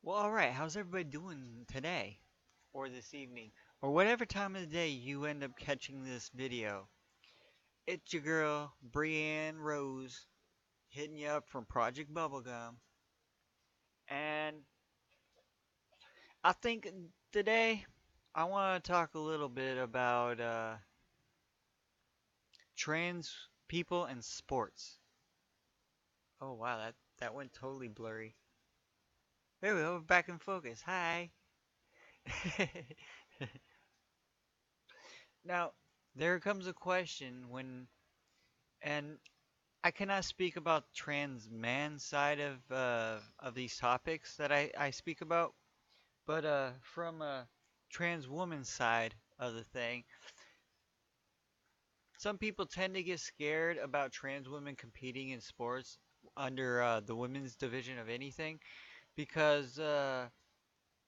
Well, alright, how's everybody doing today? Or this evening? Or whatever time of the day you end up catching this video. It's your girl, Brienne Rose, hitting you up from Project Bubblegum. And I think today I want to talk a little bit about trans people and sports. Oh wow, that went totally blurry. There we go, we're back in focus. Hi. Now, there comes a question when, and I cannot speak about trans man side of these topics that I speak about, but from a trans woman side of the thing, some people tend to get scared about trans women competing in sports under the women's division of anything because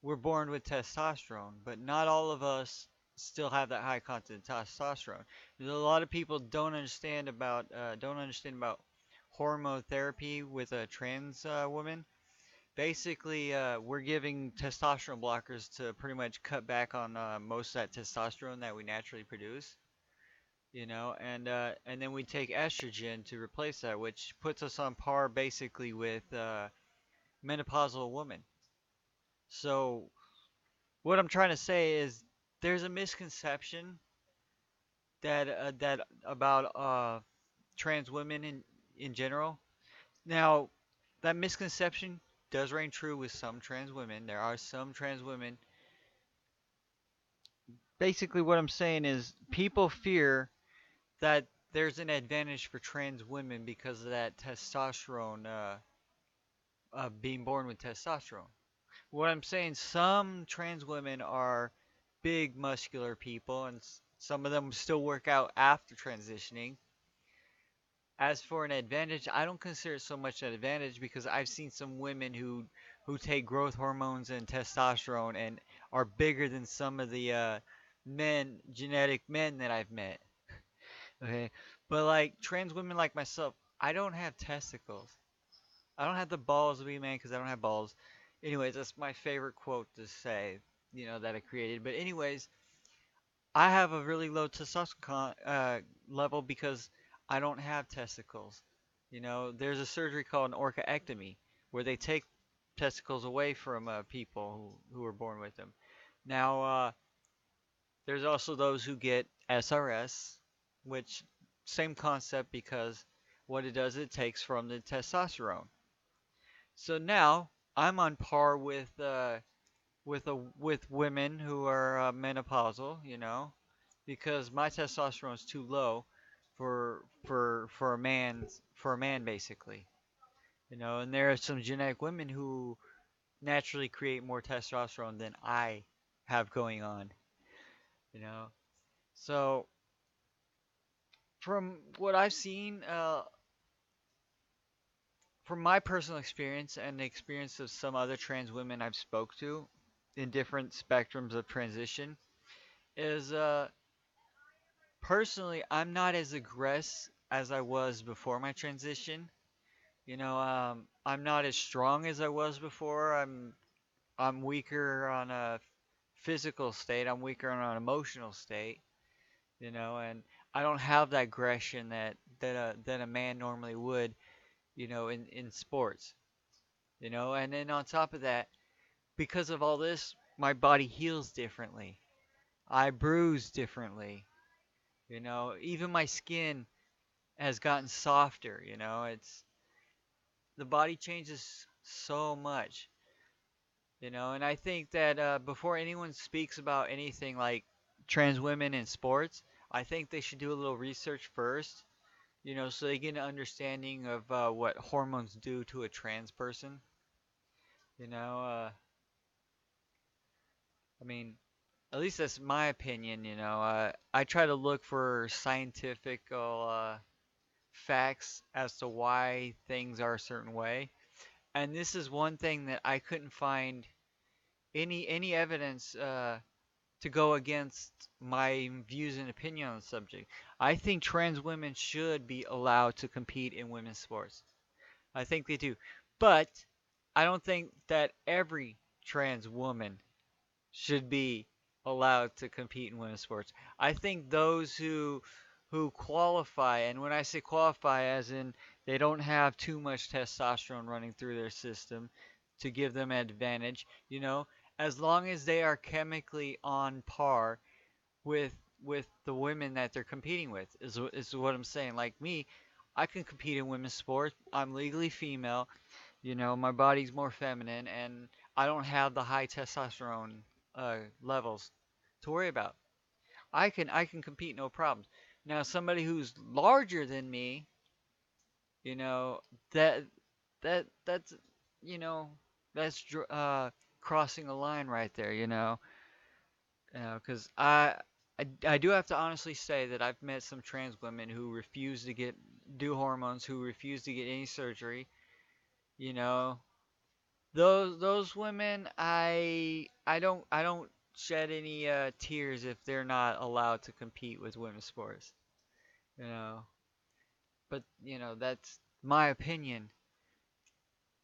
we're born with testosterone, but not all of us still have that high content testosterone. There's a lot of people don't understand about hormone therapy with a trans woman. Basically, we're giving testosterone blockers to pretty much cut back on most of that testosterone that we naturally produce, and then we take estrogen to replace that, which puts us on par basically with menopausal women. So what I'm trying to say is there's a misconception that about trans women in general. Now, that misconception does reign true with some trans women. There are some trans women. Basically, what I'm saying is people fear that there's an advantage for trans women because of that testosterone, being born with testosterone. What I'm saying, some trans women are big muscular people, and some of them still work out after transitioning. As for an advantage, I don't consider it so much an advantage because I've seen some women who take growth hormones and testosterone and are bigger than some of the genetic men that I've met. Okay, but like trans women like myself, I don't have testicles. I don't have the balls to be a man because I don't have balls. Anyways, that's my favorite quote to say, that I created. But anyways, I have a really low testosterone level because I don't have testicles. There's a surgery called an orchiectomy where they take testicles away from people who are born with them. Now, there's also those who get SRS, which same concept because what it does, it takes from the testosterone. So now I'm on par with women who are menopausal, because my testosterone is too low for a man basically, and there are some genetic women who naturally create more testosterone than I have going on, you know. So from what I've seen, from my personal experience and the experience of some other trans women I've spoke to in different spectrums of transition, is personally, I'm not as aggressive as I was before my transition. I'm not as strong as I was before. I'm weaker on a physical state. I'm weaker on an emotional state. And I don't have that aggression that a man normally would. In sports. And then on top of that, because of all this, my body heals differently. I bruise differently. Even my skin has gotten softer. It's the body changes so much. And I think that before anyone speaks about anything like trans women in sports, I think they should do a little research first, so they get an understanding of what hormones do to a trans person. You know, uh, I mean, at least that's my opinion. I try to look for scientific facts as to why things are a certain way. And this is one thing that I couldn't find any evidence to go against my views and opinion on the subject. I think trans women should be allowed to compete in women's sports. I think they do. But I don't think that every trans woman should be allowed to compete in women's sports. I think those who qualify, and when I say qualify, as in they don't have too much testosterone running through their system to give them an advantage, as long as they are chemically on par with the women that they're competing with is what I'm saying. Like me, I can compete in women's sports. I'm legally female. My body's more feminine, and I don't have the high testosterone levels to worry about. I can compete no problems. Now somebody who's larger than me, you know, that that's you know that's crossing a line right there, because I do have to honestly say that I've met some trans women who refuse to do hormones, who refuse to get any surgery, you know. Those women, I don't shed any tears if they're not allowed to compete with women's sports, you know. But that's my opinion.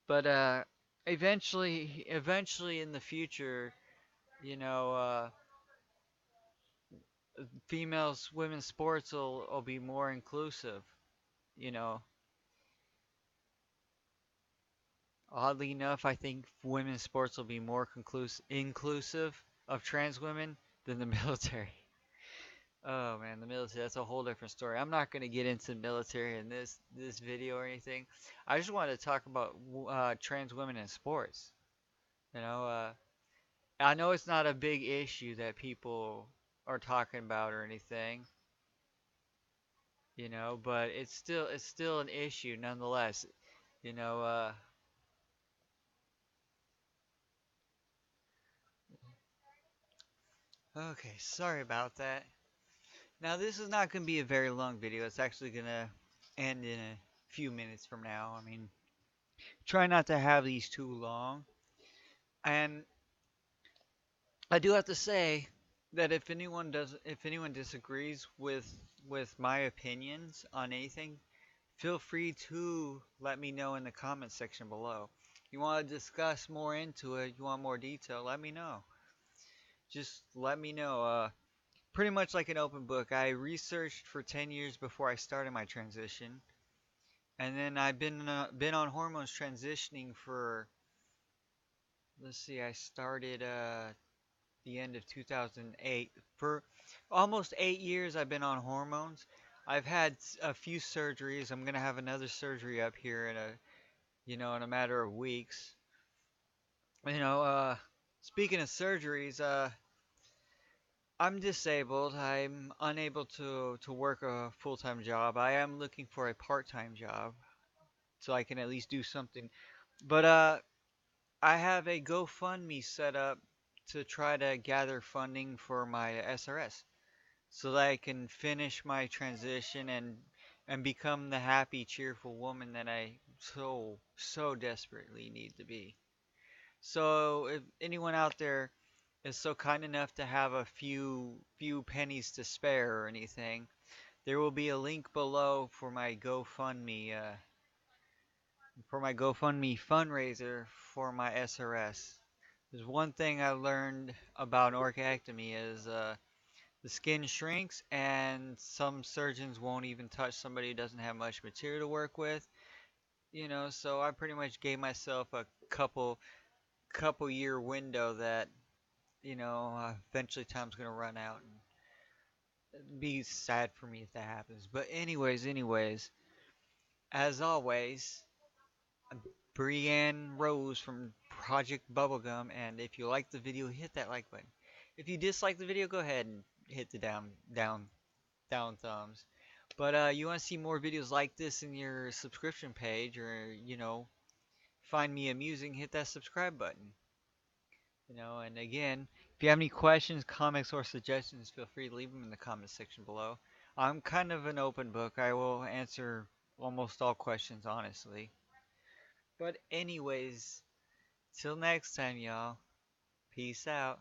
But eventually in the future, you know, women's sports will be more inclusive. You know, oddly enough, I think women's sports will be more inclusive of trans women than the military. Oh man, the military, that's a whole different story. I'm not going to get into the military in this video or anything. I just wanted to talk about trans women in sports. You know, I know it's not a big issue that people are talking about or anything, but it's still an issue nonetheless. You know, okay, sorry about that. Now this is not going to be a very long video. It's actually going to end in a few minutes from now. I mean, try not to have these too long. And I do have to say that if anyone disagrees with my opinions on anything, feel free to let me know in the comments section below. You want to discuss more into it, you want more detail, let me know. Just let me know. Pretty much like an open book. I researched for 10 years before I started my transition, and then I've been on hormones transitioning for, let's see, I started the end of 2008. For almost 8 years, I've been on hormones. I've had a few surgeries. I'm gonna have another surgery up here in a matter of weeks. You know, uh, Speaking of surgeries, I'm disabled. I'm unable to work a full-time job. I am looking for a part-time job so I can at least do something. But I have a GoFundMe set up to try to gather funding for my SRS so that I can finish my transition and become the happy, cheerful woman that I so desperately need to be. So if anyone out there is so kind enough to have a few pennies to spare or anything, there will be a link below for my GoFundMe fundraiser for my SRS. There's one thing I learned about orchiectomy is the skin shrinks and some surgeons won't even touch somebody who doesn't have much material to work with. So I pretty much gave myself a couple year window that eventually time's gonna run out, and it'd be sad for me if that happens. But anyways, as always, I'm Brienne Rose from Project Bubblegum, and if you like the video, hit that like button. If you dislike the video, go ahead and hit the down thumbs. But you want to see more videos like this in your subscription page, or find me amusing, hit that subscribe button. And again, if you have any questions, comments, or suggestions, feel free to leave them in the comment section below. I'm kind of an open book. I will answer almost all questions honestly. But anyways, till next time, y'all. Peace out.